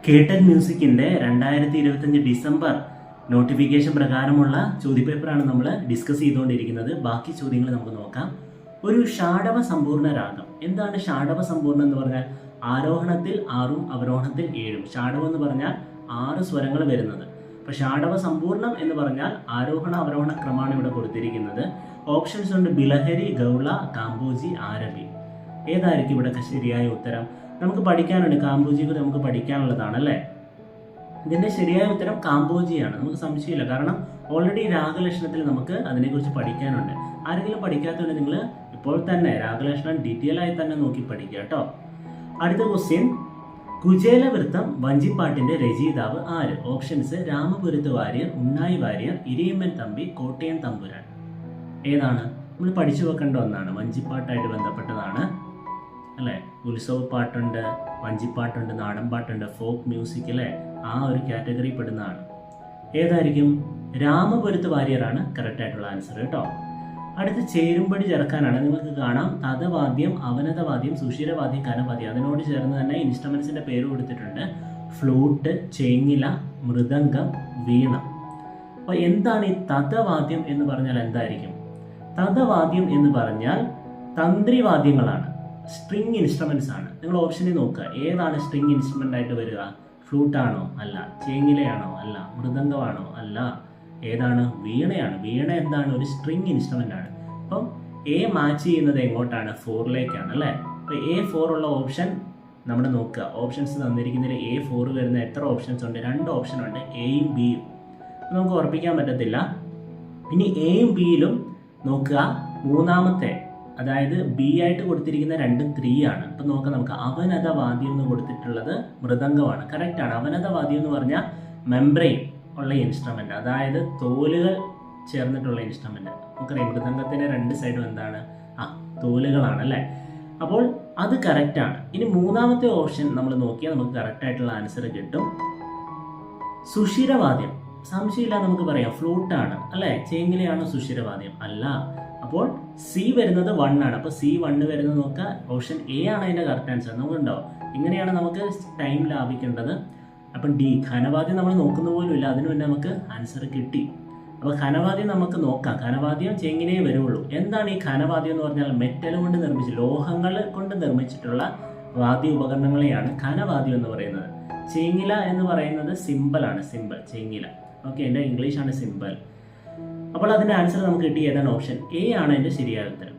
കേട്ടൻ മ്യൂസിക്കിന്റെ 2025 December notification പ്രകാരമുള്ള ചോദ്യപേപ്പറാണ് നമ്മൾ discuss ചെയ്തുകൊണ്ടിരിക്കുന്നത്. ബാക്കി ചോദ്യങ്ങൾ നമുക്ക് നോക്കാം. ഒരു ഷാഡവ സമ്പൂർണ്ണ രാഗം. എന്താണ് ഷാഡവ സമ്പൂർണ്ണം എന്ന് പറഞ്ഞാൽ? ആരോഹണത്തിൽ 6 അവരോഹണത്തിൽ 7. ഷാഡവം എന്ന് പറഞ്ഞാൽ 6 സ്വരങ്ങൾ വരുന്നത്. അപ്പോൾ ഷാഡവ സമ്പൂർണ്ണം എന്ന് പറഞ്ഞാൽ ആരോഹണ അവരോഹണ ക്രമമാണ് ഇവിടെ കൊടുത്തിരിക്കുന്നത്. ഓപ്ഷൻസ് ഉണ്ട്: ബിലഹരി, ഗൗള, കാമ്പോജി, ആരബി. ഏതായിരിക്കും ഇവിടെ ശരിയായ ഉത്തരം? നമുക്ക് പഠിക്കാനുണ്ട്, കാമ്പോജിക്ക് നമുക്ക് പഠിക്കാനുള്ളതാണ് അല്ലേ. ഇതിന്റെ ശരിയായ ഉത്തരം കാമ്പോജിയാണ്, നമുക്ക് സംശയമില്ല. കാരണം ഓൾറെഡി രാഗലക്ഷണത്തിൽ നമുക്ക് അതിനെക്കുറിച്ച് പഠിക്കാനുണ്ട്. ആരെങ്കിലും പഠിക്കാത്തതുകൊണ്ട് നിങ്ങൾ ഇപ്പോൾ തന്നെ രാഗലക്ഷണം ഡീറ്റെയിൽ ആയി തന്നെ നോക്കി പഠിക്കുക കേട്ടോ. അടുത്ത ക്വസ്റ്റ്യൻ: കുചേലവൃത്തം വഞ്ചിപ്പാട്ടിന്റെ രചയിതാവ് ആര്? ഓപ്ഷൻസ്: രാമപുരത്ത് വാര്യർ, ഉണ്ണായി വാര്യർ, ഇരിയമ്മൻ തമ്പി, കോട്ടയം തമ്പുരാൻ. ഏതാണ്? നമ്മൾ പഠിച്ചു വെക്കേണ്ട ഒന്നാണ്, വഞ്ചിപ്പാട്ടായിട്ട് ബന്ധപ്പെട്ടതാണ് അല്ലേ. ഉത്സവ പാട്ടുണ്ട്, വഞ്ചിപ്പാട്ടുണ്ട്, നാടൻ പാട്ടുണ്ട്, ഫോക്ക് മ്യൂസിക് അല്ലേ, ആ ഒരു കാറ്റഗറി പെടുന്നതാണ്. ഏതായിരിക്കും? രാമപുരത്ത് വാര്യറാണ് കറക്റ്റ് ആയിട്ടുള്ള ആൻസർ കേട്ടോ. അടുത്ത് ചേരുംപടി ചേർക്കാനാണ്. നിങ്ങൾക്ക് കാണാം തതവാദ്യം, അവനതവാദ്യം, സുഷിരവാദ്യം, കനവാദ്യം. അതിനോട് ചേർന്ന് തന്നെ ഇൻസ്ട്രുമെന്റ്സിന്റെ പേര് കൊടുത്തിട്ടുണ്ട്: ഫ്ലൂട്ട്, ചേങ്ങില, മൃദംഗം, വീണ. അപ്പോൾ എന്താണ് ഈ തതവാദ്യം എന്ന് പറഞ്ഞാൽ? എന്തായിരിക്കും തതവാദ്യം എന്ന് പറഞ്ഞാൽ? തന്ത്രിവാദ്യങ്ങളാണ്, സ്ട്രിങ് ഇൻസ്ട്രുമെന്റ്സ് ആണ്. നിങ്ങൾ ഓപ്ഷനിൽ നോക്കുക, ഏതാണ് സ്ട്രിങ് ഇൻസ്ട്രുമെന്റ് ആയിട്ട് വരിക? ഫ്ലൂട്ടാണോ? അല്ല. ചേങ്ങിലയാണോ? അല്ല. മൃദംഗമാണോ? അല്ല. ഏതാണ്? വീണയാണ്. വീണ എന്താണ്? ഒരു സ്ട്രിങ് ഇൻസ്ട്രുമെന്റ് ആണ്. അപ്പം എ മാച്ച് ചെയ്യുന്നത് എങ്ങോട്ടാണ്? 4ലേക്കാണ് അല്ലേ. അപ്പോൾ A4 ഉള്ള ഓപ്ഷൻ നമ്മൾ നോക്കുക. ഓപ്ഷൻസ് തന്നിരിക്കുന്നതിൽ A4 വരുന്ന എത്ര ഓപ്ഷൻസ് ഉണ്ട്? 2 ഓപ്ഷൻ ഉണ്ട്, എയും ബിയും. നമുക്ക് ഉറപ്പിക്കാൻ പറ്റത്തില്ല. ഇനി എയും ബിയിലും നോക്കുക, മൂന്നാമത്തെ, അതായത് ബി ആയിട്ട് കൊടുത്തിരിക്കുന്ന 2 3 ആണ്. അപ്പം നോക്കാം, നമുക്ക് അവനത വാദ്യം എന്ന് കൊടുത്തിട്ടുള്ളത് മൃദംഗമാണ്. കറക്റ്റ് ആണ്. അവനത വാദ്യം എന്ന് പറഞ്ഞാൽ മെംബ്രെയിൻ ഉള്ള ഇൻസ്ട്രുമെന്റ്, അതായത് തോലുകൾ ചേർന്നിട്ടുള്ള ഇൻസ്ട്രുമെന്റ്. നമുക്കറിയാം മൃദംഗത്തിന്റെ 2 സൈഡും എന്താണ്? തോലുകളാണ് അല്ലേ. അപ്പോൾ അത് കറക്റ്റാണ്. ഇനി മൂന്നാമത്തെ ഓപ്ഷൻ നമ്മൾ നോക്കിയാൽ നമുക്ക് കറക്റ്റ് ആയിട്ടുള്ള ആൻസർ കിട്ടും. സുഷിരവാദ്യം, സംശയമില്ല നമുക്ക് പറയാം ഫ്ലൂട്ടാണ് അല്ലേ. ചേങ്ങിലയാണോ സുഷിരവാദ്യം? അല്ല. അപ്പോൾ സി വരുന്നത് 1 ആണ്. അപ്പോൾ C1 വരുന്നത് നോക്കുക, ഓപ്ഷൻ എ ആണ് അതിന്റെ കറക്റ്റ് ആൻസർ. നമുക്കുണ്ടാവും. ഇങ്ങനെയാണ് നമുക്ക് ടൈം ലാഭിക്കേണ്ടത്. അപ്പം ഡി, ഘനവാദ്യം നമ്മൾ നോക്കുന്ന പോലും ഇല്ല, അതിനു മുന്നേ നമുക്ക് ആൻസർ കിട്ടി. അപ്പോൾ ഘനവാദ്യം നമുക്ക് നോക്കാം. ഘനവാദ്യം ചേങ്ങിലേ വരുള്ളൂ. എന്താണ് ഈ ഘനവാദ്യം എന്ന് പറഞ്ഞാൽ? മെറ്റൽ കൊണ്ട് നിർമ്മിച്ച്, ലോഹങ്ങൾ കൊണ്ട് നിർമ്മിച്ചിട്ടുള്ള വാദ്യ ഉപകരണങ്ങളെയാണ് ഘനവാദ്യം എന്ന് പറയുന്നത്. ചേങ്ങില എന്ന് പറയുന്നത് സിമ്പിളാണ്, സിമ്പിൾ ചേങ്ങില. ഓക്കെ, എൻ്റെ ഇംഗ്ലീഷാണ് സിമ്പിൾ. അപ്പോൾ അതിൻ്റെ ആൻസർ നമുക്ക് കിട്ടി. ഏതാണ്? ഓപ്ഷൻ എ ആണ് എൻ്റെ ശരിയായ ഉത്തരം.